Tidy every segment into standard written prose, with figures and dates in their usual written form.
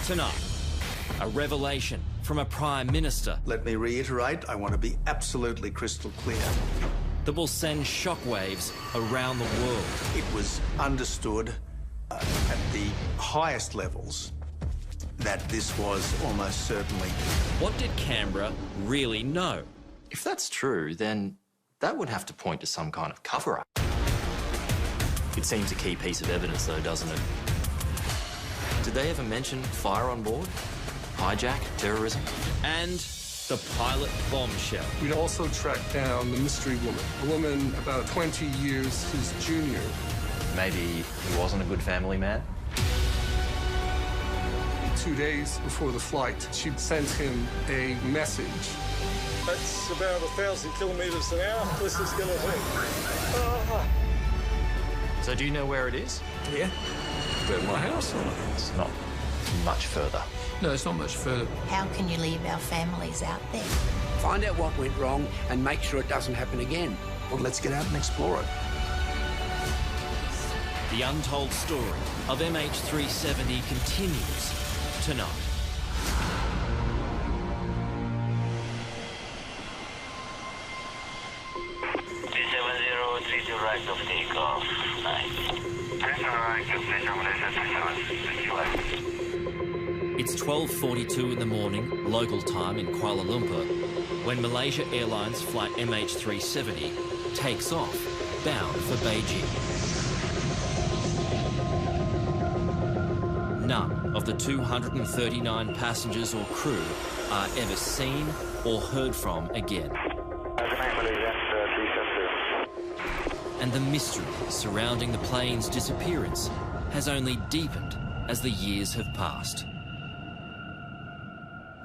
Tonight, a revelation from a Prime Minister. Let me reiterate, I want to be absolutely crystal clear. That will send shockwaves around the world. It was understood at the highest levels that this was almost certainly. What did Canberra really know? If that's true, then that would have to point to some kind of cover-up. It seems a key piece of evidence, though, doesn't it? Did they ever mention fire on board? Hijack? Terrorism? And the pilot bombshell. We'd also tracked down the mystery woman, a woman about 20 years his junior. Maybe he wasn't a good family man? 2 days before the flight, she'd sent him a message. That's about 1,000 kilometres an hour. This is going to hit. So do you know where it is? Yeah. At my house. It's not much further. No, it's not much further. How can you leave our families out there? Find out what went wrong and make sure it doesn't happen again. Well, let's get out and explore it. The untold story of MH370 continues tonight. Right of takeoff. It's 12:42 in the morning, local time in Kuala Lumpur, when Malaysia Airlines flight MH370 takes off, bound for Beijing. None of the 239 passengers or crew are ever seen or heard from again. And the mystery surrounding the plane's disappearance has only deepened as the years have passed.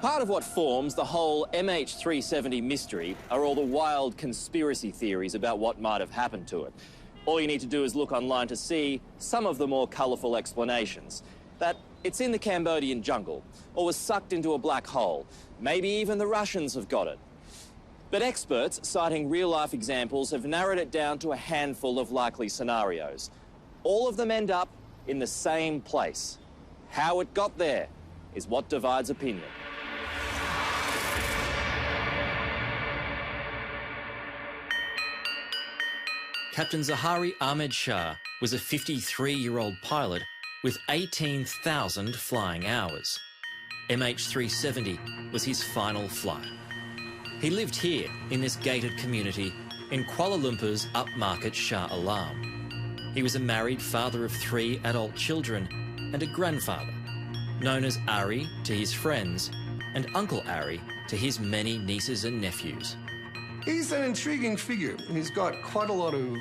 Part of what forms the whole MH370 mystery are all the wild conspiracy theories about what might have happened to it. All you need to do is look online to see some of the more colourful explanations. That it's in the Cambodian jungle, or was sucked into a black hole. Maybe even the Russians have got it. But experts, citing real-life examples, have narrowed it down to a handful of likely scenarios. All of them end up in the same place. How it got there is what divides opinion. Captain Zahari Ahmed Shah was a 53-year-old pilot with 18,000 flying hours. MH370 was his final flight. He lived here in this gated community in Kuala Lumpur's upmarket Shah Alam. He was a married father of 3 adult children and a grandfather, known as Ari to his friends and Uncle Ari to his many nieces and nephews. He's an intriguing figure. He's got quite a lot of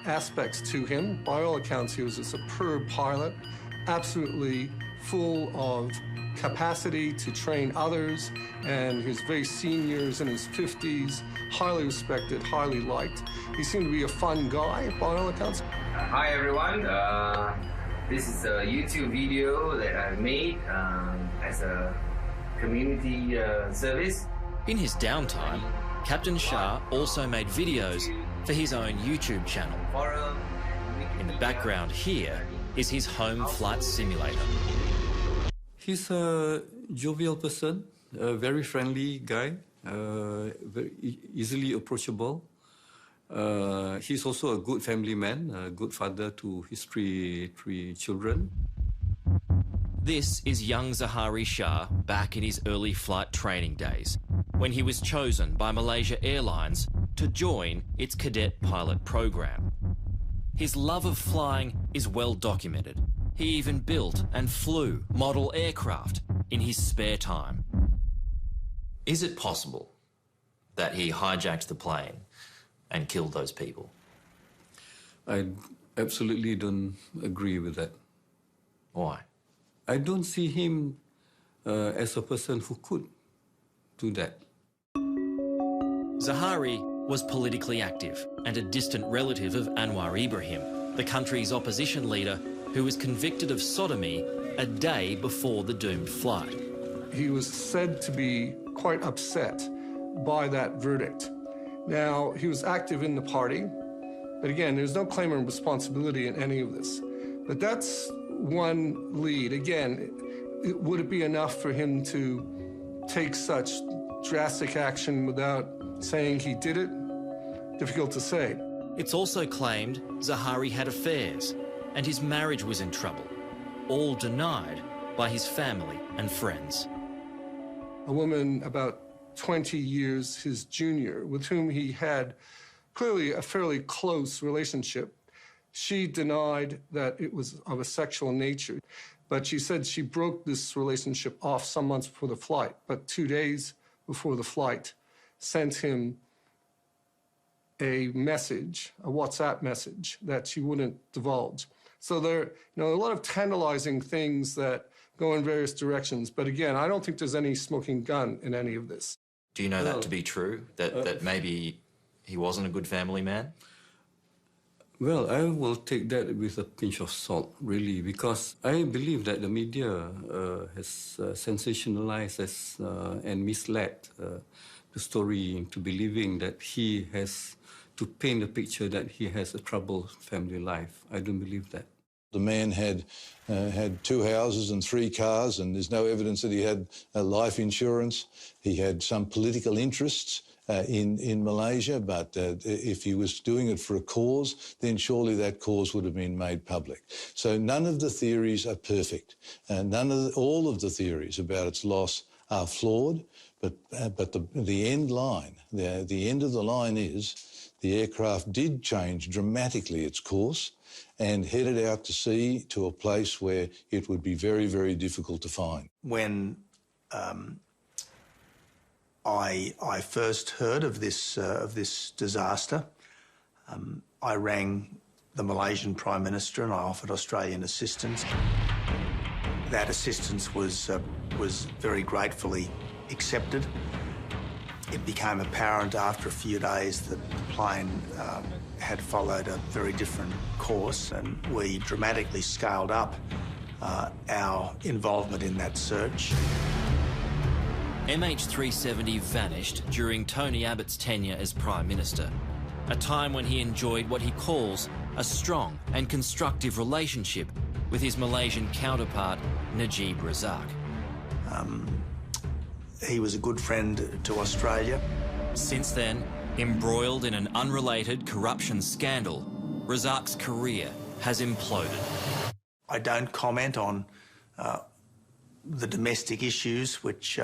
aspects to him. By all accounts, he was a superb pilot, absolutely full of capacity to train others, and he was very senior, he was in his 50s, highly respected, highly liked. He seemed to be a fun guy, by all accounts. Hi everyone, this is a YouTube video that I made as a community service. In his downtime, Captain Shah also made videos for his own YouTube channel. In the background here is his home flight simulator. He's a jovial person, a very friendly guy, very easily approachable. He's also a good family man, a good father to his three children. This is young Zahari Shah back in his early flight training days, when he was chosen by Malaysia Airlines to join its cadet pilot program. His love of flying is well documented. He even built and flew model aircraft in his spare time. Is it possible that he hijacked the plane and killed those people? I absolutely don't agree with that. Why? I don't see him as a person who could do that. Zahari was politically active and a distant relative of Anwar Ibrahim, the country's opposition leader who was convicted of sodomy a day before the doomed flight. He was said to be quite upset by that verdict. Now, he was active in the party, but again, there's no claim of responsibility in any of this. But that's one lead. Again, would it be enough for him to take such drastic action without saying he did it? Difficult to say. It's also claimed Zaharie had affairs and his marriage was in trouble, all denied by his family and friends. A woman about 20 years his junior, with whom he had clearly a fairly close relationship, she denied that it was of a sexual nature. But she said she broke this relationship off some months before the flight, but 2 days before the flight, sent him a message, a WhatsApp message, that she wouldn't divulge. So there, a lot of tantalizing things that go in various directions. But again, I don't think there's any smoking gun in any of this. Do you know that to be true? That maybe he wasn't a good family man? Well, I will take that with a pinch of salt, really, because I believe that the media has sensationalized and misled the story into believing that he has to paint a picture that he has a troubled family life. I don't believe that. The man had 2 houses and 3 cars, and there's no evidence that he had life insurance. He had some political interests in Malaysia, but if he was doing it for a cause, then surely that cause would have been made public. So none of the theories are perfect. All of the theories about its loss are flawed, but the end line, the end of the line is the aircraft did change dramatically its course and headed out to sea to a place where it would be very, very difficult to find. When I first heard of this disaster, I rang the Malaysian Prime Minister and I offered Australian assistance. That assistance was very gratefully accepted. It became apparent after a few days that the plane had followed a very different course, and we dramatically scaled up our involvement in that search. MH370 vanished during Tony Abbott's tenure as Prime Minister, a time when he enjoyed what he calls a strong and constructive relationship with his Malaysian counterpart, Najib Razak. He was a good friend to Australia. Since then, embroiled in an unrelated corruption scandal, Razak's career has imploded. I don't comment on the domestic issues which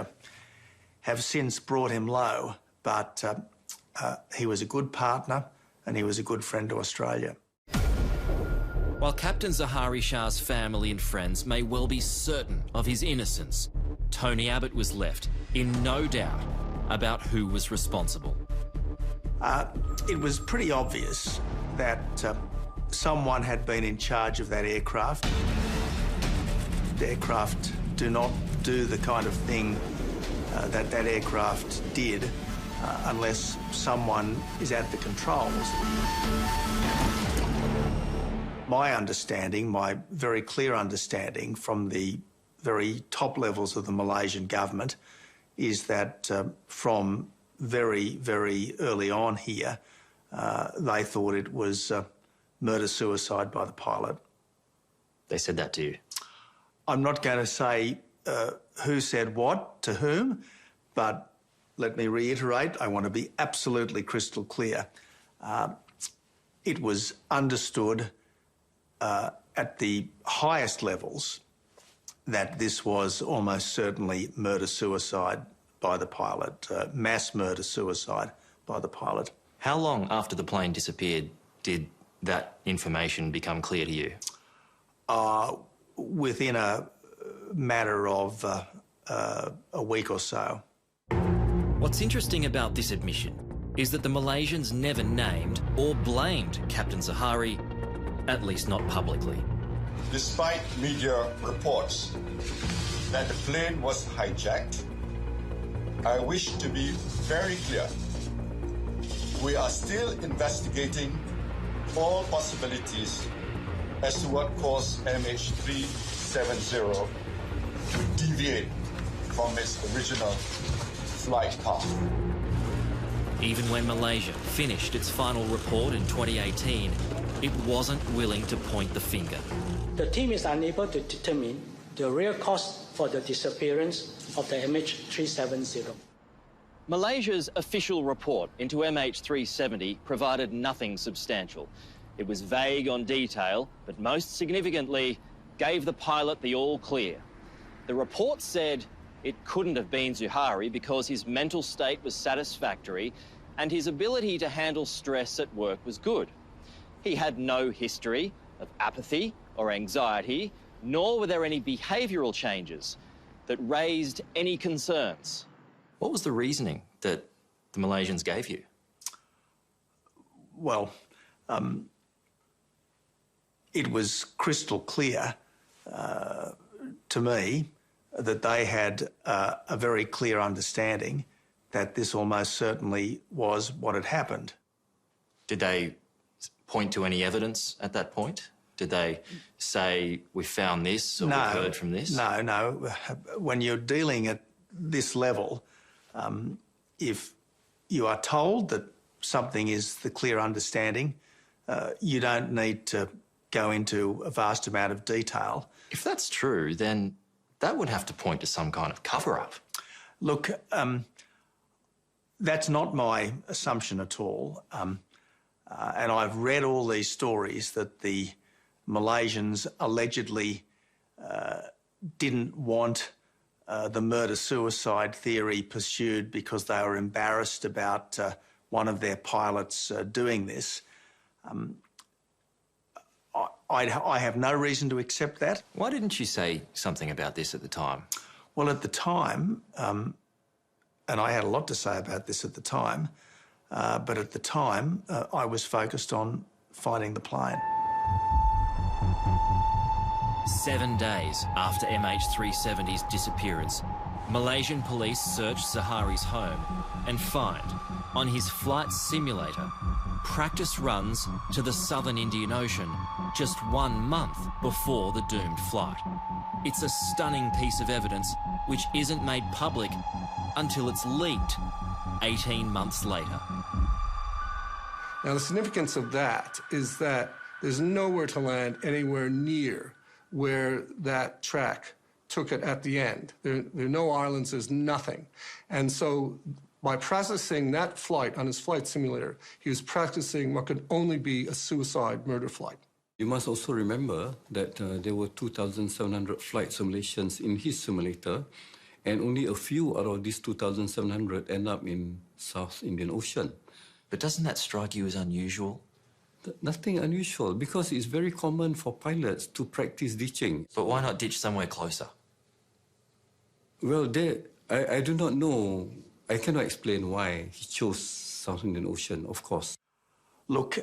have since brought him low, but he was a good partner and he was a good friend to Australia. While Captain Zaharie Shah's family and friends may well be certain of his innocence, Tony Abbott was left in no doubt about who was responsible. It was pretty obvious that someone had been in charge of that aircraft. The aircraft do not do the kind of thing that aircraft did unless someone is at the controls. My understanding, my very clear understanding from the very top levels of the Malaysian government is that from very, very early on here, they thought it was murder-suicide by the pilot. They said that to you? I'm not going to say who said what to whom, but let me reiterate, I want to be absolutely crystal clear. It was understood at the highest levels that this was almost certainly murder-suicide by the pilot, mass murder-suicide by the pilot. How long after the plane disappeared did that information become clear to you? Within a matter of a week or so. What's interesting about this admission is that the Malaysians never named or blamed Captain Zaharie, at least not publicly. Despite media reports that the plane was hijacked, I wish to be very clear. We are still investigating all possibilities as to what caused MH370 to deviate from its original flight path. Even when Malaysia finished its final report in 2018, it wasn't willing to point the finger. The team is unable to determine the real cause for the disappearance of the MH370. Malaysia's official report into MH370 provided nothing substantial. It was vague on detail, but most significantly, gave the pilot the all clear. The report said it couldn't have been Zuhari because his mental state was satisfactory and his ability to handle stress at work was good. He had no history of apathy or anxiety, nor were there any behavioural changes that raised any concerns. What was the reasoning that the Malaysians gave you? Well, it was crystal clear to me that they had a very clear understanding that this almost certainly was what had happened. Did they point to any evidence at that point? Did they say, we found this or we heard from this? No. When you're dealing at this level, if you are told that something is the clear understanding, you don't need to go into a vast amount of detail. If that's true, then that would have to point to some kind of cover-up. Look, that's not my assumption at all. And I've read all these stories that the Malaysians allegedly didn't want the murder-suicide theory pursued because they were embarrassed about one of their pilots doing this. I have no reason to accept that. Why didn't you say something about this at the time? Well, at the time, and I had a lot to say about this at the time, but at the time, I was focused on finding the plane. 7 days after MH370's disappearance, Malaysian police searched Zuhari's home and find, on his flight simulator, practice runs to the southern Indian Ocean just 1 month before the doomed flight. It's a stunning piece of evidence which isn't made public until it's leaked 18 months later. Now, the significance of that is that there's nowhere to land anywhere near where that track took it at the end. There are no islands, there's nothing. And so by processing that flight on his flight simulator, he was practicing what could only be a suicide murder flight. You must also remember that there were 2,700 flight simulations in his simulator, and only a few out of these 2,700 end up in South Indian Ocean. But doesn't that strike you as unusual? Nothing unusual, because it's very common for pilots to practice ditching. But why not ditch somewhere closer? Well, I do not know. I cannot explain why he chose South Indian Ocean, of course. Look,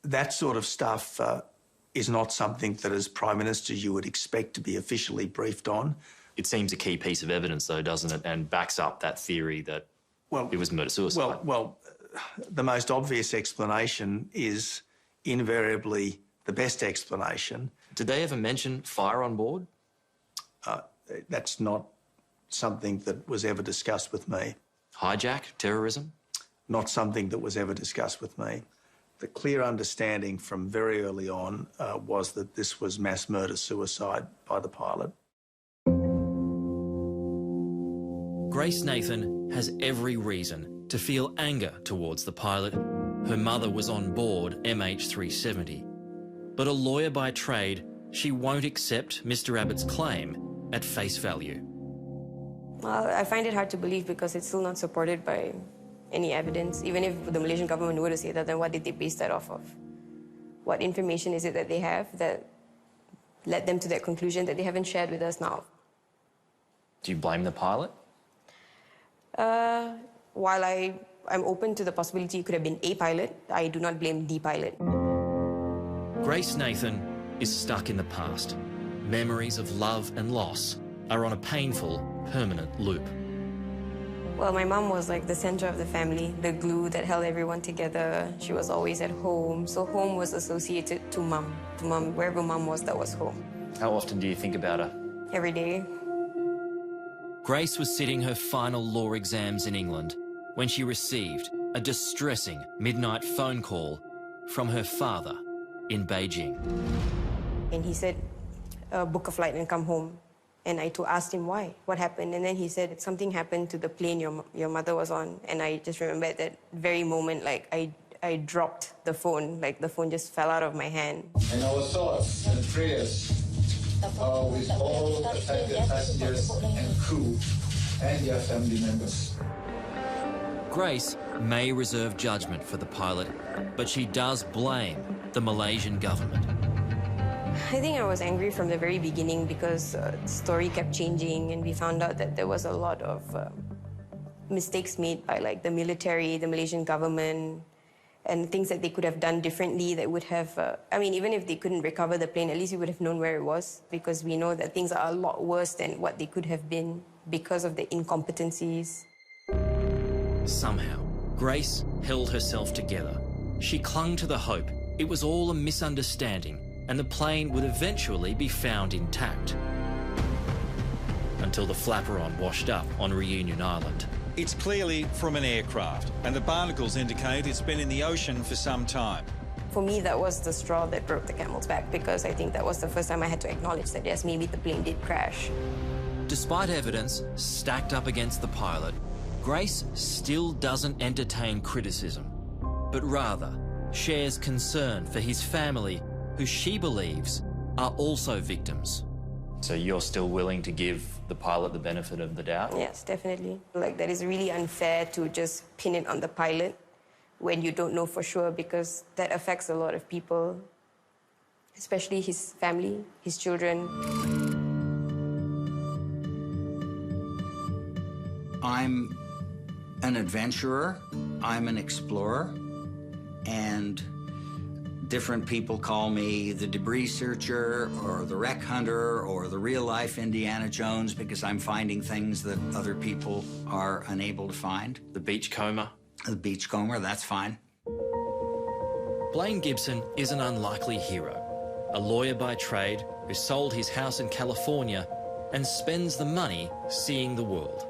that sort of stuff is not something that as Prime Minister you would expect to be officially briefed on. It seems a key piece of evidence, though, doesn't it, and backs up that theory that it was murder-suicide. Well, the most obvious explanation is invariably the best explanation. Did they ever mention fire on board? That's not something that was ever discussed with me. Hijack, terrorism? Not something that was ever discussed with me. The clear understanding from very early on was that this was mass murder-suicide by the pilot. Grace Nathan has every reason to feel anger towards the pilot. Her mother was on board MH370. But a lawyer by trade, she won't accept Mr. Abbott's claim at face value. Well, I find it hard to believe because it's still not supported by any evidence. Even if the Malaysian government were to say that, then what did they base that off of? What information is it that they have that led them to that conclusion that they haven't shared with us now? Do you blame the pilot? While I'm open to the possibility it could have been a pilot, I do not blame the pilot. Grace Nathan is stuck in the past. Memories of love and loss are on a painful, permanent loop. Well, my mom was like the center of the family, the glue that held everyone together. She was always at home, so home was associated to mom. Wherever mom was, that was home. How often do you think about her? Every day. Grace was sitting her final law exams in England when she received a distressing midnight phone call from her father in Beijing. And he said, book a flight and come home. And I asked him why, what happened, and then he said something happened to the plane your mother was on. And I just remember at that very moment, like I dropped the phone, like the phone just fell out of my hand. And our thoughts and prayers are with all affected passengers and crew and their family members. Grace may reserve judgment for the pilot, but she does blame the Malaysian government. I think I was angry from the very beginning because the story kept changing, and we found out that there was a lot of mistakes made by like the military, the Malaysian government, and things that they could have done differently that would have, I mean, even if they couldn't recover the plane, at least we would have known where it was, because we know that things are a lot worse than what they could have been because of the incompetencies. Somehow, Grace held herself together. She clung to the hope it was all a misunderstanding and the plane would eventually be found intact. Until the flaperon washed up on Reunion Island. It's clearly from an aircraft, and the barnacles indicate it's been in the ocean for some time. For me, that was the straw that broke the camel's back, because I think that was the first time I had to acknowledge that, yes, maybe the plane did crash. Despite evidence stacked up against the pilot, Grace still doesn't entertain criticism, but rather shares concern for his family, who she believes are also victims. So you're still willing to give the pilot the benefit of the doubt? Yes, definitely. Like, that is really unfair to just pin it on the pilot when you don't know for sure, because that affects a lot of people, especially his family, his children. I'm an adventurer, I'm an explorer, and different people call me the debris searcher or the wreck hunter or the real-life Indiana Jones, because I'm finding things that other people are unable to find. The beachcomber? The beachcomber, that's fine. Blaine Gibson is an unlikely hero, a lawyer by trade who sold his house in California and spends the money seeing the world.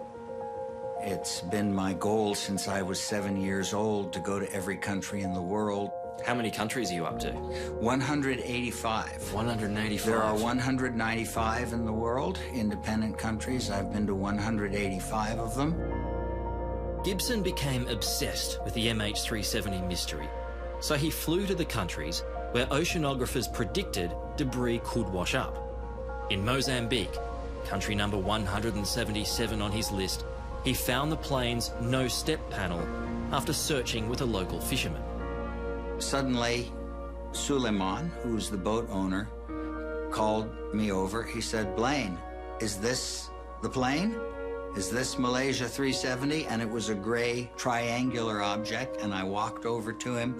It's been my goal since I was 7 years old to go to every country in the world. How many countries are you up to? 185. 185? There are 195 in the world, independent countries. I've been to 185 of them. Gibson became obsessed with the MH370 mystery, so he flew to the countries where oceanographers predicted debris could wash up. In Mozambique, country number 177 on his list, he found the plane's no-step panel after searching with a local fisherman. Suddenly, Suleiman, who's the boat owner, called me over. He said, "Blaine, is this the plane? Is this Malaysia 370? And it was a gray triangular object, and I walked over to him,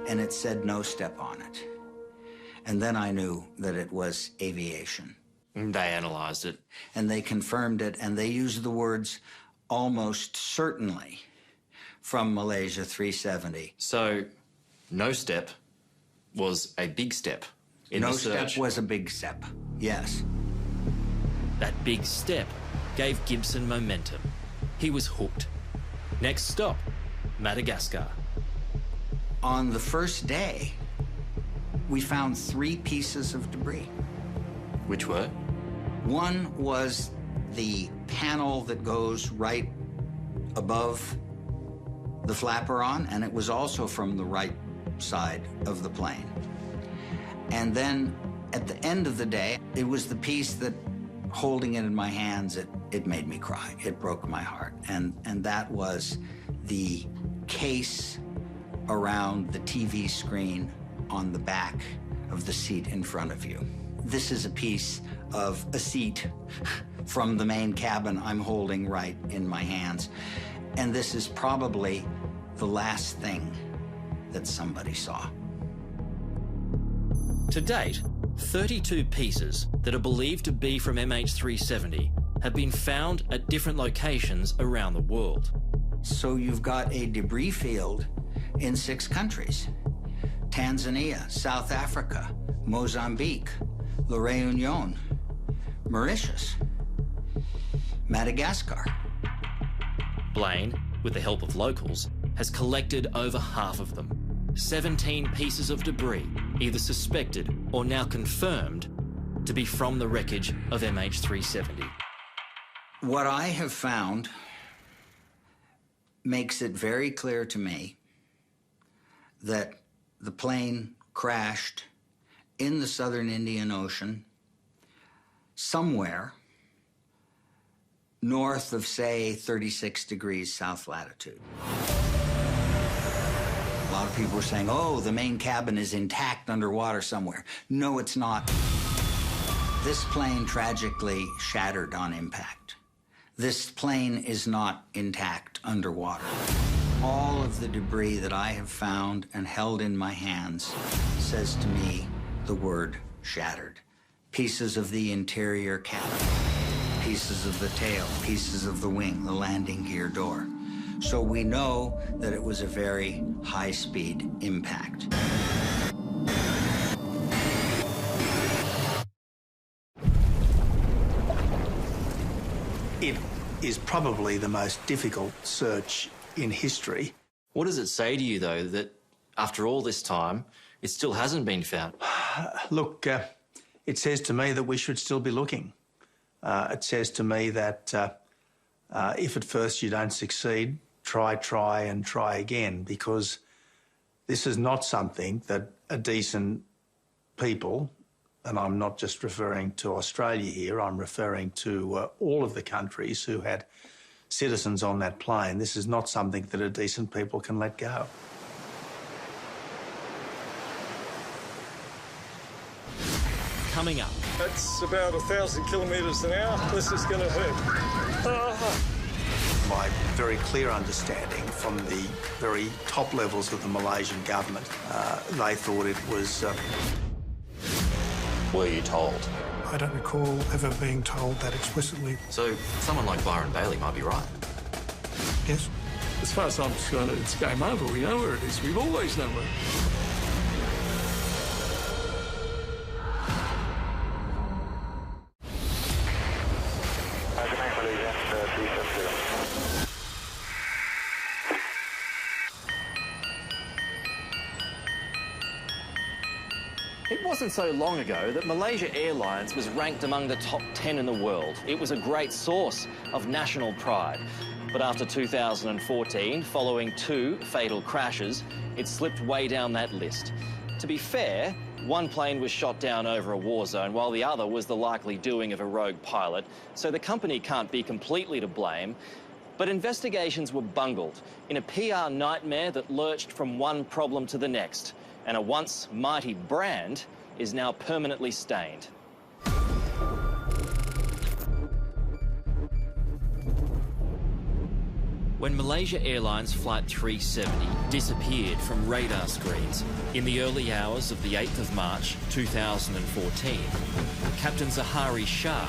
and it said no step on it. And then I knew that it was aviation. They analysed it. And they confirmed it, and they used the words almost certainly from Malaysia 370. So, no step was a big step in the search. No step was a big step, yes. That big step gave Gibson momentum. He was hooked. Next stop, Madagascar. On the first day, we found 3 pieces of debris. Which were? One was the panel that goes right above the flaperon, and it was also from the right side of the plane. And then at the end of the day, it was the piece that, holding it in my hands, it made me cry. It broke my heart. And that was the case around the TV screen on the back of the seat in front of you. This is a piece of a seat from the main cabin I'm holding right in my hands. And this is probably the last thing that somebody saw. To date, 32 pieces that are believed to be from MH370 have been found at different locations around the world. So you've got a debris field in 6 countries: Tanzania, South Africa, Mozambique, La Réunion, Mauritius, Madagascar. Blaine, with the help of locals, has collected over half of them. 17 pieces of debris, either suspected or now confirmed, to be from the wreckage of MH370. What I have found makes it very clear to me that the plane crashed in the southern Indian Ocean somewhere north of, say, 36 degrees south latitude. A lot of people were saying, oh, the main cabin is intact underwater somewhere. No, it's not. This plane tragically shattered on impact. This plane is not intact underwater. All of the debris that I have found and held in my hands says to me the word shattered. Pieces of the interior cabin, pieces of the tail, pieces of the wing, the landing gear door. So we know that it was a very high-speed impact. It is probably the most difficult search in history. What does it say to you, though, that after all this time, it still hasn't been found? Look, it says to me that we should still be looking. It says to me that if at first you don't succeed, try and try again, because this is not something that a decent people, and I'm not just referring to Australia here, I'm referring to all of the countries who had citizens on that plane. This is not something that a decent people can let go. Coming up. That's about 1,000 kilometres an hour. This is going to hurt. My very clear understanding from the very top levels of the Malaysian government, they thought it was... Were you told? I don't recall ever being told that explicitly. So someone like Byron Bailey might be right. Yes. As far as I'm concerned, it's game over. We know where it is. We've always known where it is. It wasn't so long ago that Malaysia Airlines was ranked among the top 10 in the world. It was a great source of national pride. But after 2014, following 2 fatal crashes, it slipped way down that list. To be fair, one plane was shot down over a war zone, while the other was the likely doing of a rogue pilot, so the company can't be completely to blame. But investigations were bungled in a PR nightmare that lurched from one problem to the next. And a once mighty brand is now permanently stained. When Malaysia Airlines Flight 370 disappeared from radar screens in the early hours of the 8th of March 2014, Captain Zahari Shah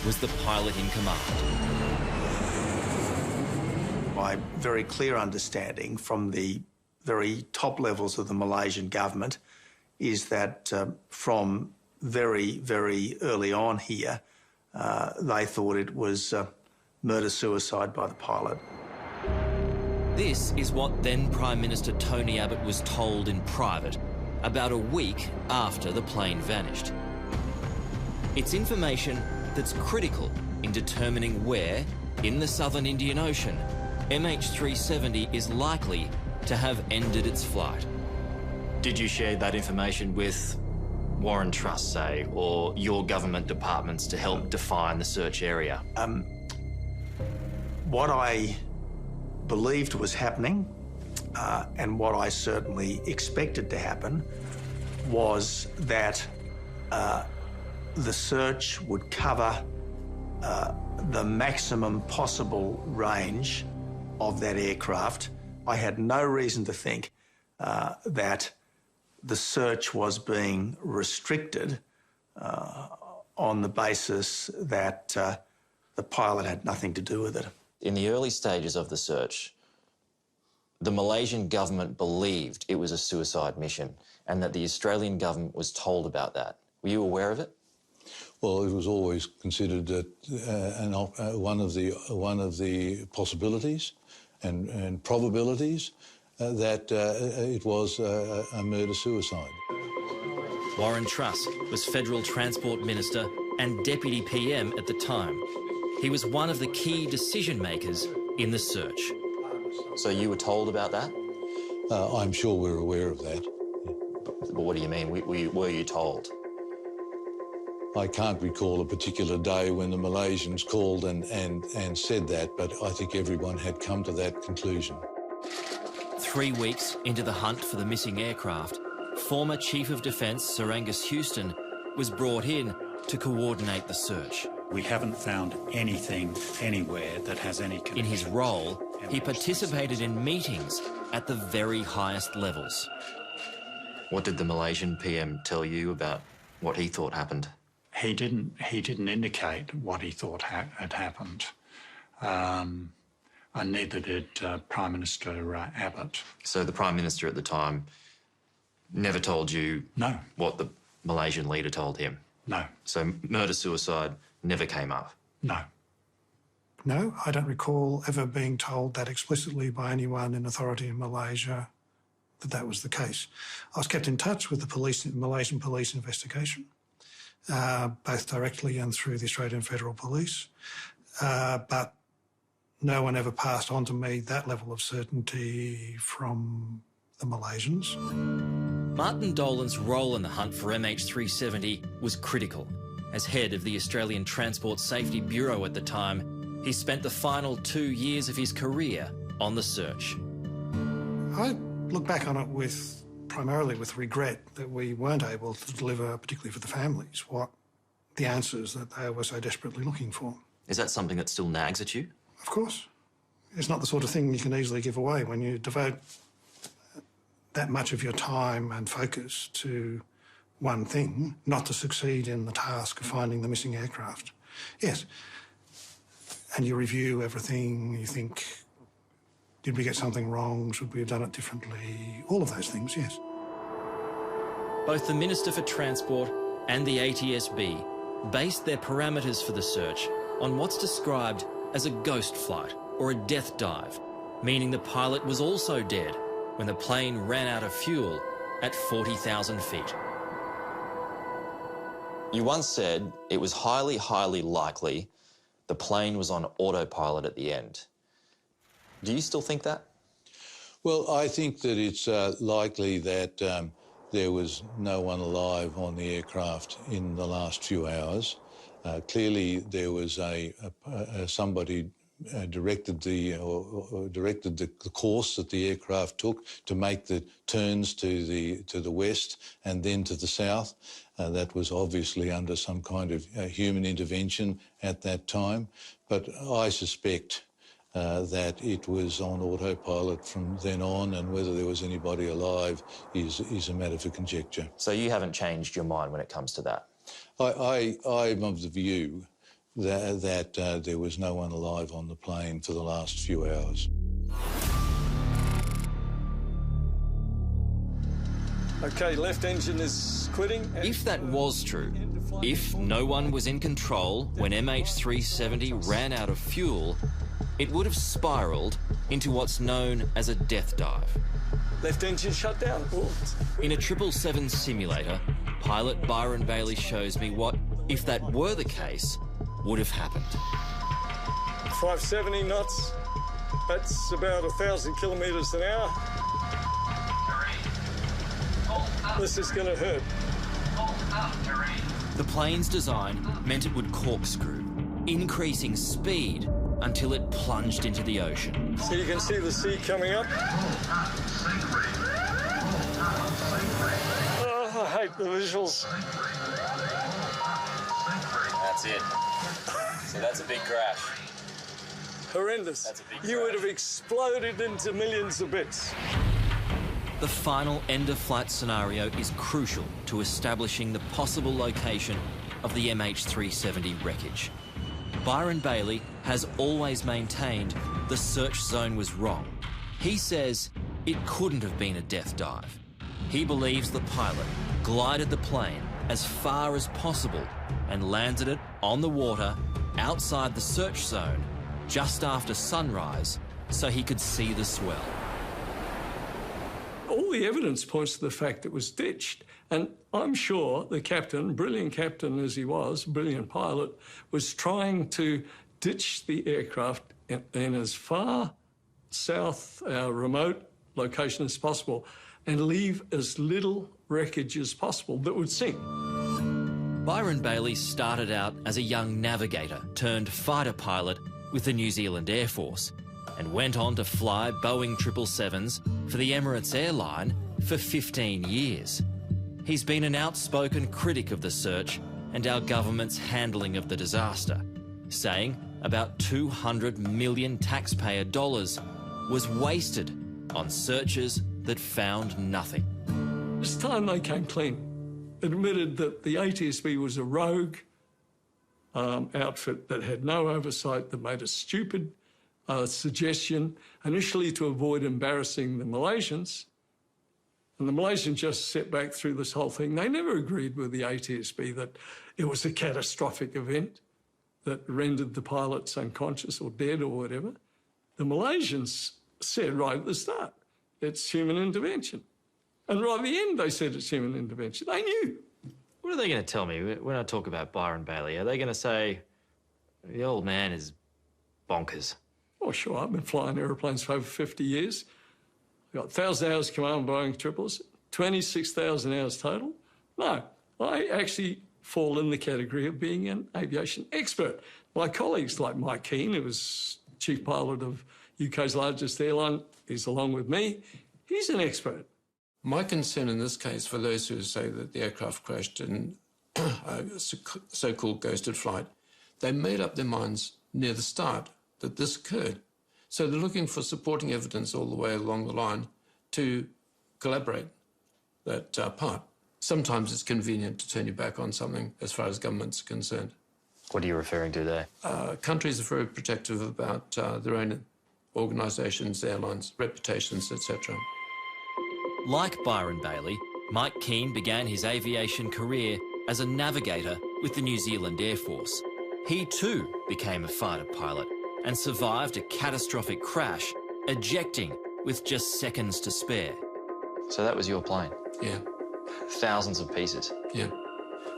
was the pilot in command. My very clear understanding from the very top levels of the Malaysian government is that from very, very early on here, they thought it was murder-suicide by the pilot. This is what then Prime Minister Tony Abbott was told in private about a week after the plane vanished. It's information that's critical in determining where, in the southern Indian Ocean, MH370 is likely to have ended its flight. Did you share that information with Warren Trust, say, or your government departments to help define the search area? What I believed was happening, and what I certainly expected to happen, was that the search would cover the maximum possible range of that aircraft. I had no reason to think that the search was being restricted on the basis that the pilot had nothing to do with it. In the early stages of the search, the Malaysian government believed it was a suicide mission and that the Australian government was told about that. Were you aware of it? Well, it was always considered that one of the possibilities and probabilities that it was a murder-suicide. Warren Truss was Federal Transport Minister and Deputy PM at the time. He was one of the key decision-makers in the search. So you were told about that? I'm sure we're aware of that. But what do you mean? Were you told? I can't recall a particular day when the Malaysians called and said that, but I think everyone had come to that conclusion. 3 weeks into the hunt for the missing aircraft, former Chief of Defence Sir Angus Houston was brought in to coordinate the search. We haven't found anything anywhere that has any connection. In his role, he participated in meetings at the very highest levels. What did the Malaysian PM tell you about what he thought happened? He didn't indicate what he thought had happened. And neither did Prime Minister Abbott. So the Prime Minister at the time never told you what the Malaysian leader told him? No. So murder-suicide never came up? No. No, I don't recall ever being told that explicitly by anyone in authority in Malaysia that was the case. I was kept in touch with the Malaysian police investigation, both directly and through the Australian Federal Police, but no one ever passed on to me that level of certainty from the Malaysians. Martin Dolan's role in the hunt for MH370 was critical. As head of the Australian Transport Safety Bureau at the time, he spent the final 2 years of his career on the search. I look back on it primarily with regret that we weren't able to deliver, particularly for the families, what the answers that they were so desperately looking for. Is that something that still nags at you? Of course. It's not the sort of thing you can easily give away when you devote that much of your time and focus to one thing, not to succeed in the task of finding the missing aircraft. Yes. And you review everything, you think, did we get something wrong? Should we have done it differently? All of those things, yes. Both the Minister for Transport and the ATSB based their parameters for the search on what's described as a ghost flight or a death dive, meaning the pilot was also dead when the plane ran out of fuel at 40,000 feet. You once said it was highly, highly likely the plane was on autopilot at the end. Do you still think that? Well, I think that it's likely that there was no one alive on the aircraft in the last few hours. Clearly, there was somebody directed the course that the aircraft took to make the turns to the west and then to the south. That was obviously under some kind of human intervention at that time. But I suspect that it was on autopilot from then on, and whether there was anybody alive is a matter for conjecture. So you haven't changed your mind when it comes to that? I'm of the view that there was no one alive on the plane for the last few hours. OK, left engine is quitting. If that was true, if no one was in control when MH370 ran out of fuel, it would have spiralled into what's known as a death dive. Left engine shut down. In a 777 simulator, pilot Byron Bailey shows me what, if that were the case, would have happened. 570 knots. That's about 1,000 kilometres an hour. This is going to hurt. The plane's design meant it would corkscrew, increasing speed until it plunged into the ocean. So you can see the sea coming up. Oh, I hate the visuals. That's it. So that's a big crash. Horrendous. That's a big crash. You would have exploded into millions of bits. The final end-of-flight scenario is crucial to establishing the possible location of the MH370 wreckage. Byron Bailey has always maintained the search zone was wrong. He says it couldn't have been a death dive. He believes the pilot glided the plane as far as possible and landed it on the water outside the search zone just after sunrise so he could see the swell. All the evidence points to the fact it was ditched. And I'm sure the captain, brilliant captain as he was, brilliant pilot, was trying to ditch the aircraft in as far south, remote location as possible and leave as little wreckage as possible that would sink. Byron Bailey started out as a young navigator turned fighter pilot with the New Zealand Air Force and went on to fly Boeing 777s for the Emirates airline for 15 years. He's been an outspoken critic of the search and our government's handling of the disaster, saying about $200 million taxpayer dollars was wasted on searches that found nothing. This time they came clean, admitted that the ATSB was a rogue outfit that had no oversight, that made a stupid suggestion initially to avoid embarrassing the Malaysians. And the Malaysians just sat back through this whole thing. They never agreed with the ATSB that it was a catastrophic event that rendered the pilots unconscious or dead or whatever. The Malaysians said right at the start, it's human intervention. And right at the end, they said it's human intervention. They knew. What are they going to tell me when I talk about Byron Bailey? Are they going to say, the old man is bonkers? Oh, sure. I've been flying aeroplanes for over 50 years. I've got 1,000 hours command Boeing 777s, 26,000 hours total. No, I actually fall in the category of being an aviation expert. My colleagues like Mike Keane, who was chief pilot of UK's largest airline, is along with me. He's an expert. My concern in this case, for those who say that the aircraft crashed in a so-called ghosted flight, they made up their minds near the start that this occurred. So they're looking for supporting evidence all the way along the line to collaborate that part. Sometimes it's convenient to turn your back on something as far as government's concerned. What are you referring to there? Countries are very protective about their own organisations, airlines, reputations, etc. Like Byron Bailey, Mike Keane began his aviation career as a navigator with the New Zealand Air Force. He too became a fighter pilot and survived a catastrophic crash, ejecting with just seconds to spare. So that was your plane? Yeah. Thousands of pieces? Yeah.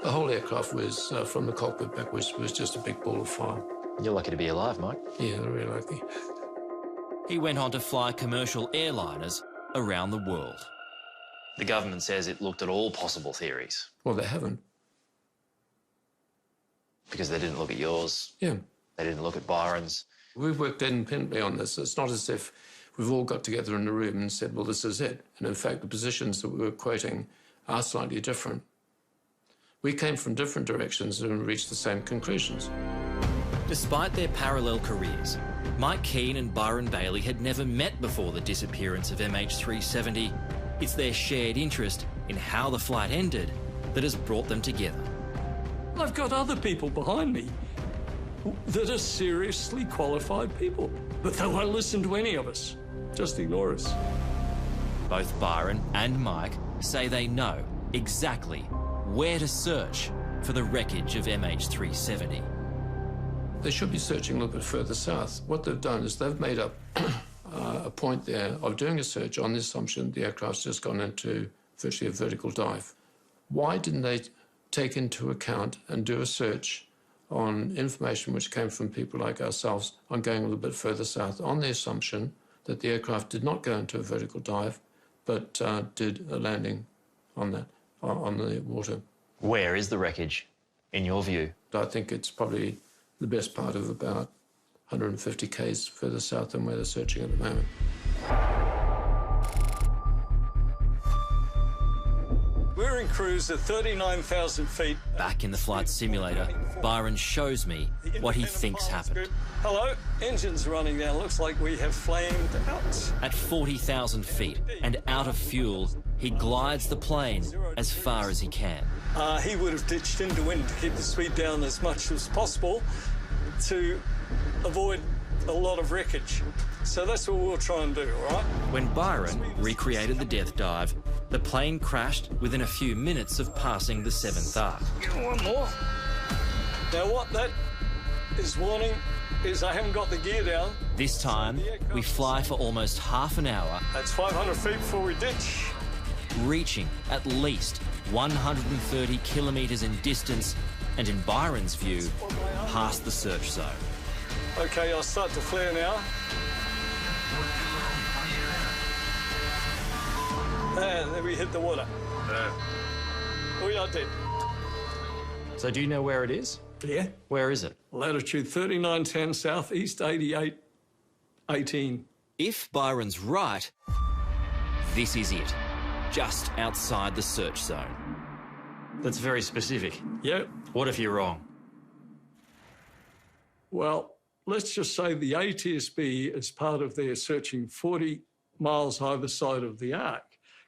The whole aircraft was, from the cockpit backwards, was just a big ball of fire. You're lucky to be alive, Mike. Yeah, really lucky. He went on to fly commercial airliners around the world. The government says it looked at all possible theories. Well, they haven't. Because they didn't look at yours. Yeah. They didn't look at Byron's. We've worked independently on this. It's not as if we've all got together in a room and said, well, this is it. And in fact, the positions that we were quoting are slightly different. We came from different directions and reached the same conclusions. Despite their parallel careers, Mike Keane and Byron Bailey had never met before the disappearance of MH370. It's their shared interest in how the flight ended that has brought them together. I've got other people behind me that are seriously qualified people, but they won't listen to any of us, just ignore us. Both Byron and Mike say they know exactly where to search for the wreckage of MH370. They should be searching a little bit further south. What they've done is they've made up a point there of doing a search on the assumption the aircraft's just gone into virtually a vertical dive. Why didn't they take into account and do a search on information which came from people like ourselves on going a little bit further south on the assumption that the aircraft did not go into a vertical dive, but did a landing on that, on the water? Where is the wreckage, in your view? I think it's probably the best part of about 150 k's further south than where they're searching at the moment. We're in cruise at 39,000 feet. Back in the flight simulator, Byron shows me what he thinks happened. Hello, engines running now. Looks like we have flamed out. At 40,000 feet and out of fuel, he glides the plane as far as he can. He would have ditched into wind to keep the speed down as much as possible to avoid a lot of wreckage. So that's what we'll try and do, all right? When Byron recreated the death dive, the plane crashed within a few minutes of passing the 7th arc. One more. Now what that His warning is I haven't got the gear down. This time, we fly for almost half an hour. That's 500 feet before we ditch. Reaching at least 130 kilometres in distance and, in Byron's view, past the search zone. Okay, I'll start to flare now. And then we hit the water. We are dead. So do you know where it is? Yeah. Where is it? Latitude 3910, southeast 8818. If Byron's right, this is it, just outside the search zone. That's very specific. Yep. What if you're wrong? Well, let's just say the ATSB, as part of their searching 40 miles either side of the arc,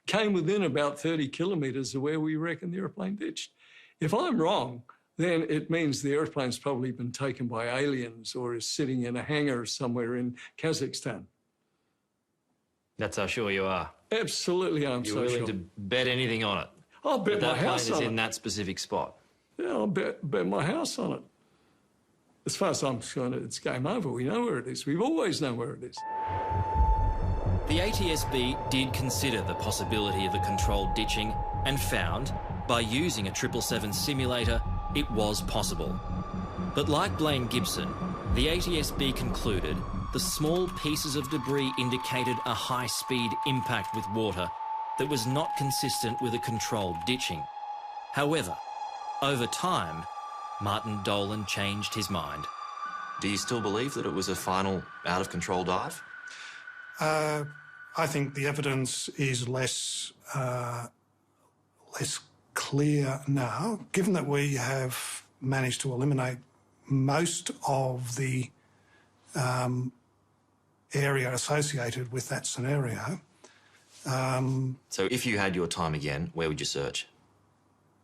came within about 30 kilometres of where we reckon the aeroplane ditched. If I'm wrong, then it means the aeroplane's probably been taken by aliens or is sitting in a hangar somewhere in Kazakhstan. That's how sure you are. Absolutely, I'm You're so willing sure. to bet anything on it. I'll bet that my house plane is on in it. that specific spot. Yeah, I'll bet my house on it. As far as I'm concerned, it's game over. We know where it is. We've always known where it is. The ATSB did consider the possibility of a controlled ditching and found, by using a 777 simulator, it was possible. But like Blaine Gibson, the ATSB concluded the small pieces of debris indicated a high-speed impact with water that was not consistent with a controlled ditching. However, over time, Martin Dolan changed his mind. Do you still believe that it was a final out-of-control dive? I think the evidence is less clear now, given that we have managed to eliminate most of the area associated with that scenario. So if you had your time again, where would you search?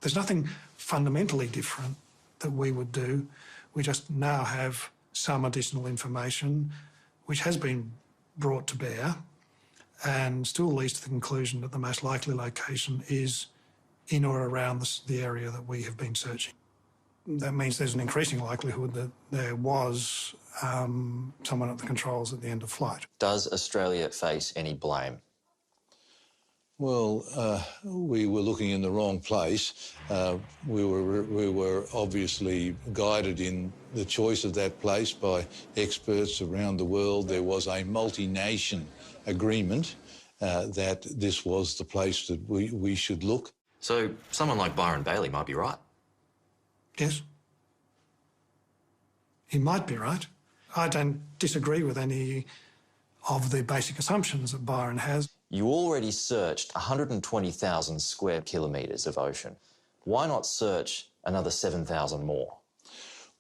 There's nothing fundamentally different that we would do. We just now have some additional information which has been brought to bear and still leads to the conclusion that the most likely location is in or around the area that we have been searching. That means there's an increasing likelihood that there was someone at the controls at the end of flight. Does Australia face any blame? Well, we were looking in the wrong place. We were obviously guided in the choice of that place by experts around the world. There was a multi-nation agreement that this was the place that we should look. So someone like Byron Bailey might be right. Yes. He might be right. I don't disagree with any of the basic assumptions that Byron has. You already searched 120,000 square kilometres of ocean. Why not search another 7,000 more?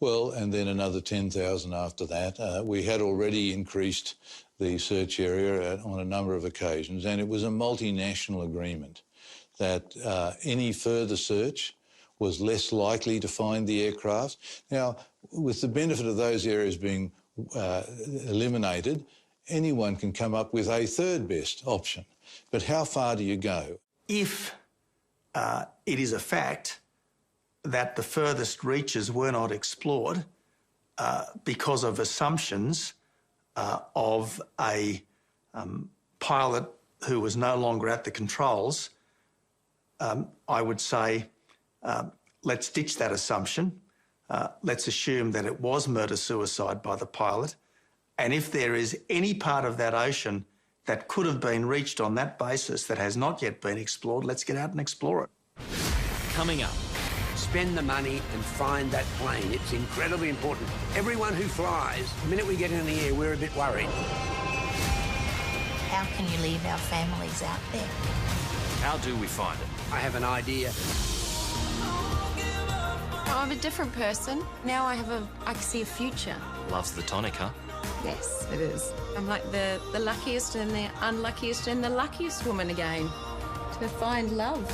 Well, and then another 10,000 after that. We had already increased the search area on a number of occasions, and it was a multinational agreement that any further search was less likely to find the aircraft. Now, with the benefit of those areas being eliminated, anyone can come up with a third best option. But how far do you go? If it is a fact that the furthest reaches were not explored because of assumptions of a pilot who was no longer at the controls, I would say let's ditch that assumption. Let's assume that it was murder-suicide by the pilot. And if there is any part of that ocean that could have been reached on that basis that has not yet been explored, let's get out and explore it. Coming up. Spend the money and find that plane. It's incredibly important. Everyone who flies, the minute we get in the air, we're a bit worried. How can you leave our families out there? How do we find it? I have an idea. I'm a different person. Now I can see a future. Loves the tonic, huh? Yes, it is. I'm like the luckiest and the unluckiest and the luckiest woman again. To find love.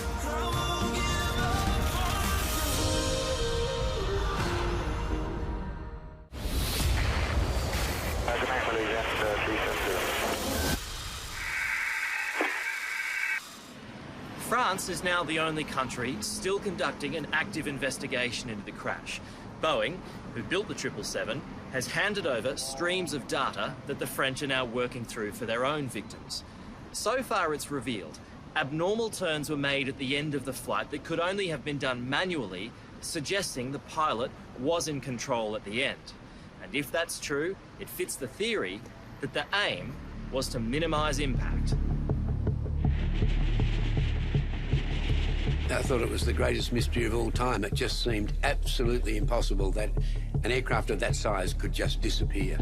France is now the only country still conducting an active investigation into the crash. Boeing, who built the 777, has handed over streams of data that the French are now working through for their own victims. So far, it's revealed abnormal turns were made at the end of the flight that could only have been done manually, suggesting the pilot was in control at the end. And if that's true, it fits the theory that the aim was to minimise impact. I thought it was the greatest mystery of all time. It just seemed absolutely impossible that an aircraft of that size could just disappear.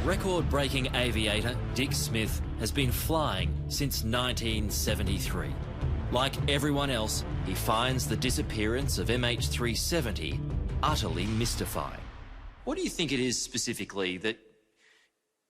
Record-breaking aviator Dick Smith has been flying since 1973. Like everyone else, he finds the disappearance of MH370 utterly mystifying. What do you think it is specifically that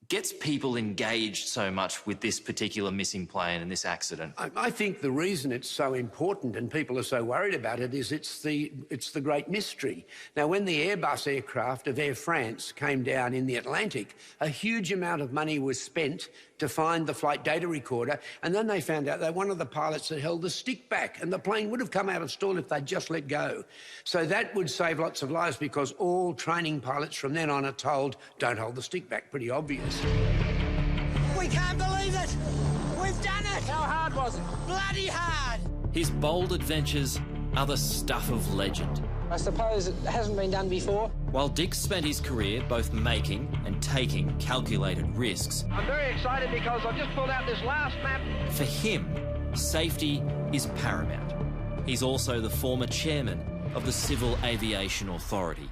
gets people engaged so much with this particular missing plane and this accident? I think the reason it's so important and people are so worried about it is it's the great mystery. Now, when the Airbus aircraft of Air France came down in the Atlantic, a huge amount of money was spent to find the flight data recorder, and then they found out that one of the pilots had held the stick back, and the plane would have come out of stall if they'd just let go. So that would save lots of lives, because all training pilots from then on are told, don't hold the stick back. Pretty obvious. We can't believe it! We've done it! How hard was it? Bloody hard! His bold adventures are the stuff of legend. I suppose it hasn't been done before. While Dick spent his career both making and taking calculated risks, I'm very excited because I've just pulled out this last map. for him, safety is paramount. He's also the former chairman of the Civil Aviation Authority.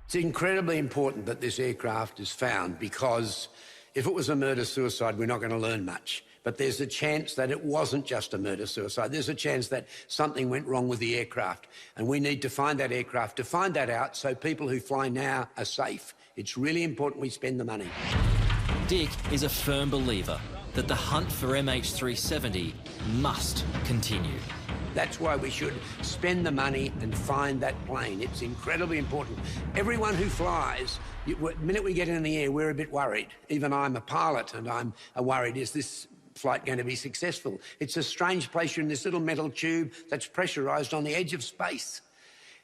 It's incredibly important that this aircraft is found, because if it was a murder-suicide, we're not going to learn much. But there's a chance that it wasn't just a murder-suicide. There's a chance that something went wrong with the aircraft. And we need to find that aircraft, to find that out so people who fly now are safe. It's really important we spend the money. Dick is a firm believer that the hunt for MH370 must continue. That's why we should spend the money and find that plane. It's incredibly important. Everyone who flies, the minute we get in the air, we're a bit worried. Even I'm a pilot and I'm worried, is this flight going to be successful? It's a strange place. You're in this little metal tube that's pressurised on the edge of space.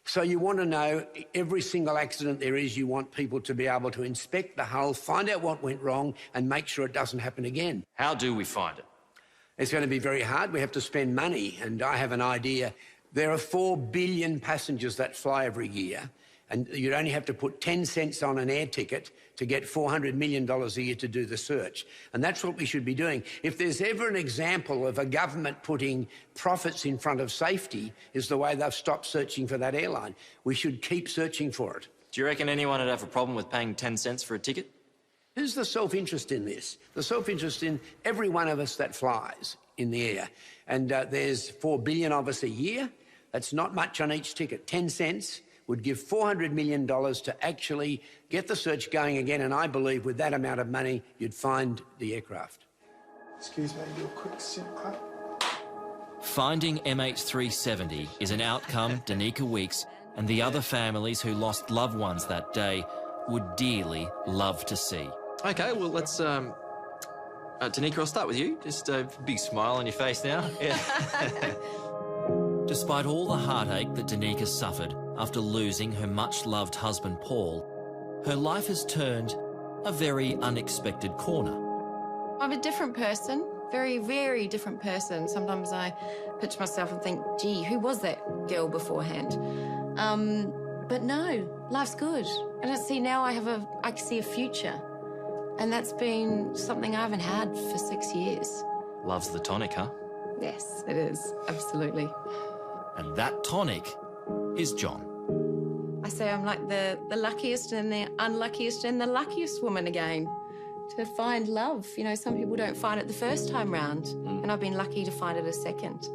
So you want to know every single accident there is, you want people to be able to inspect the hull, find out what went wrong and make sure it doesn't happen again. How do we find it? It's going to be very hard. We have to spend money, and I have an idea. There are 4 billion passengers that fly every year, and you'd only have to put 10 cents on an air ticket to get $400 million a year to do the search. And that's what we should be doing. If there's ever an example of a government putting profits in front of safety, is the way they've stopped searching for that airline. We should keep searching for it. Do you reckon anyone would have a problem with paying 10 cents for a ticket? Who's the self-interest in this? The self-interest in every one of us that flies in the air. And there's 4 billion of us a year. That's not much on each ticket. 10 cents would give $400 million to actually get the search going again, and I believe with that amount of money, you'd find the aircraft. Excuse me, do a quick sit clap. Finding MH370 is an outcome Danica Weeks and the other families who lost loved ones that day would dearly love to see. Okay, well, let's... Danica, I'll start with you. Just a big smile on your face now. Yeah. Despite all the heartache that Danica suffered after losing her much-loved husband, Paul, her life has turned a very unexpected corner. I'm a different person, very, very different person. Sometimes I picture myself and think, gee, who was that girl beforehand? But no, life's good. And I see now I can see a future. And that's been something I haven't had for 6 years. Love's the tonic, huh? Yes, it is, absolutely. And that tonic is John. I say I'm like the luckiest and the unluckiest and the luckiest woman again to find love. You know, some people don't find it the first time round, and I've been lucky to find it a second.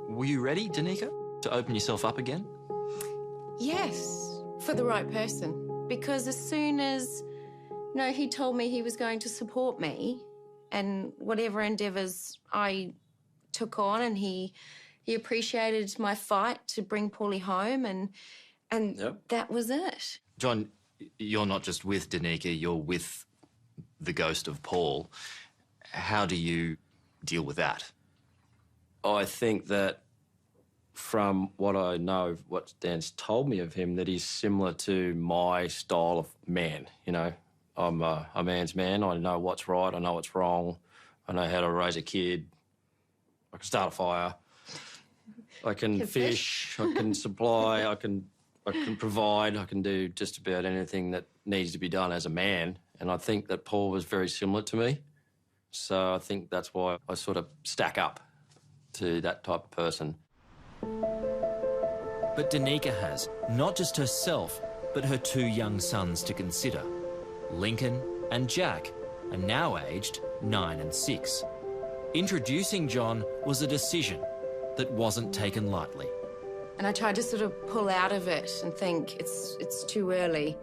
Were you ready, Danica, to open yourself up again? Yes, for the right person. Because as soon as, you know, he told me he was going to support me and whatever endeavours I took on, and he appreciated my fight to bring Paulie home, and yep. That was it. John, you're not just with Danica, you're with the ghost of Paul. How do you deal with that? I think that from what I know, what Dan's told me of him, that he's similar to my style of man, you know. I'm a man's man. I know what's right. I know what's wrong. I know how to raise a kid. I can start a fire. I can fish. I can supply. I can provide. I can do just about anything that needs to be done as a man. And I think that Paul was very similar to me. So I think that's why I sort of stack up to that type of person. But Danica has not just herself, but her 2 young sons to consider. Lincoln and Jack are now aged 9 and 6. Introducing John was a decision that wasn't taken lightly. And I tried to sort of pull out of it and think it's too early.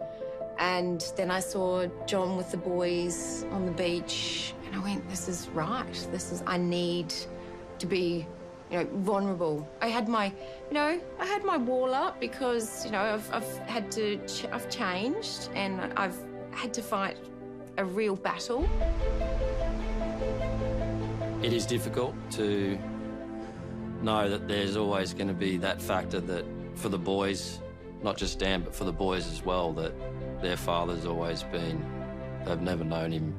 And then I saw John with the boys on the beach, and I went, this is right. I need to be, you know, vulnerable. I had my wall up because, you know, I've changed and I've had to fight a real battle. It is difficult to know that there's always going to be that factor that for the boys, not just Dan, but for the boys as well, that their father's always been, they've never known him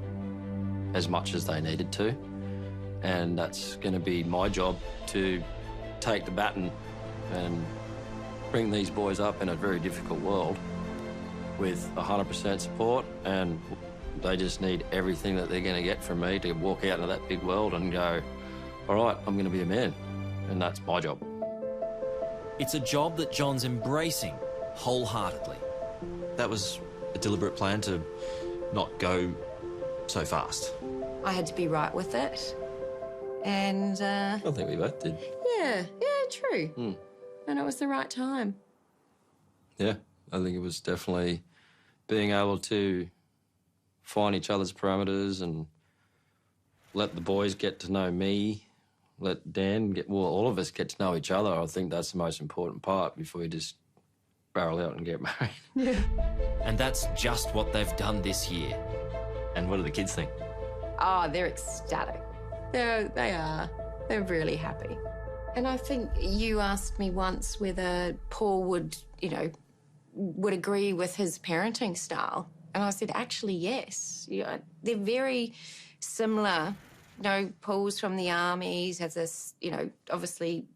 as much as they needed to. And that's going to be my job to take the baton and bring these boys up in a very difficult world with 100% support, and they just need everything that they're going to get from me to walk out into that big world and go, all right, I'm going to be a man, and that's my job. It's a job that John's embracing wholeheartedly. That was a deliberate plan to not go so fast. I had to be right with it. And, I think we both did. Yeah, true. And it was the right time. Yeah, I think it was definitely being able to find each other's parameters and let the boys get to know me, let Dan all of us get to know each other. I think that's the most important part before you just barrel out and get married. Yeah. And that's just what they've done this year. And what do the kids think? Oh, they're ecstatic. They are. They're really happy. And I think you asked me once whether Paul would agree with his parenting style. And I said, actually, yes. They're very similar. You know, Paul's from the army, has this, obviously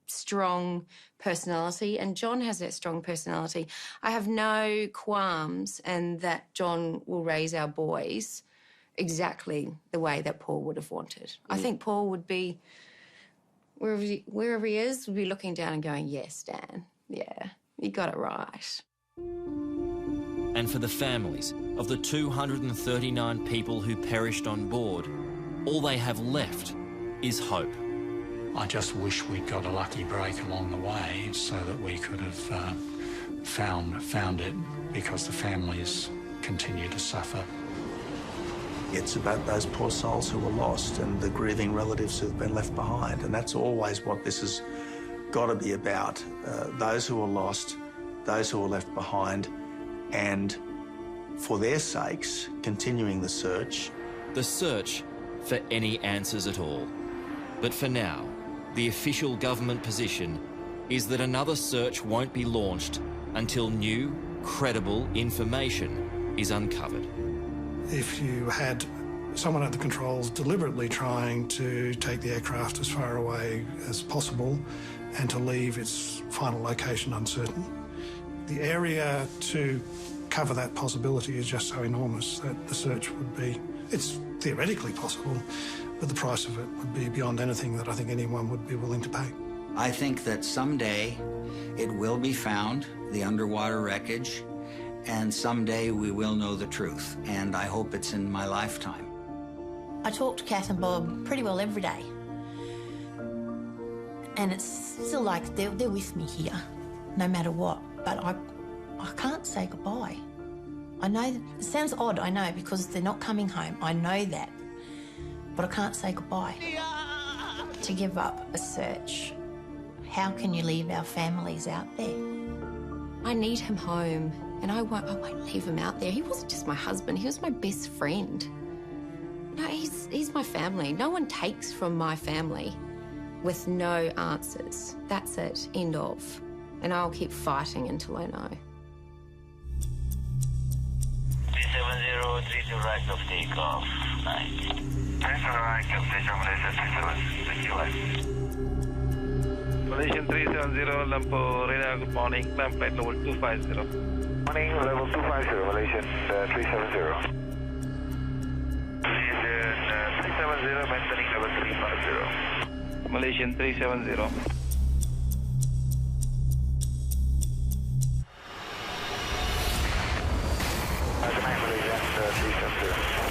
strong personality, and John has that strong personality. I have no qualms in that John will raise our boys exactly the way that Paul would have wanted. I think Paul would be, wherever he is, would be looking down and going, yes, Dan, yeah, you got it right. And for the families of the 239 people who perished on board, all they have left is hope. I just wish we'd got a lucky break along the way so that we could have found it, because the families continue to suffer. It's about those poor souls who were lost and the grieving relatives who've been left behind, and that's always what this has got to be about. Those who are lost, those who are left behind, and for their sakes, continuing the search. The search for any answers at all. But for now, the official government position is that another search won't be launched until new, credible information is uncovered. If you had someone at the controls deliberately trying to take the aircraft as far away as possible and to leave its final location uncertain, the area to cover that possibility is just so enormous that the search would be, it's theoretically possible, but the price of it would be beyond anything that I think anyone would be willing to pay. I think that someday it will be found, the underwater wreckage, and someday we will know the truth, and I hope it's in my lifetime. I talk to Kath and Bob pretty well every day. And it's still like they're with me here, no matter what. But I can't say goodbye. I know, it sounds odd, I know, because they're not coming home. I know that. But I can't say goodbye. To give up a search, how can you leave our families out there? I need him home, and I won't leave him out there. He wasn't just my husband, he was my best friend. No, he's my family. No one takes from my family. with no answers. That's it, end of. And I'll keep fighting until I know. 370, 3 to right of takeoff. 9. 3 to right of station Malaysia 67. Thank you, Malaysian 370, Lampo, radar, good morning. Climb flight level 250. Morning, level 250, Malaysian 370. Malaysian 370, maintaining level 350. Malaysian 370. Malaysian 370.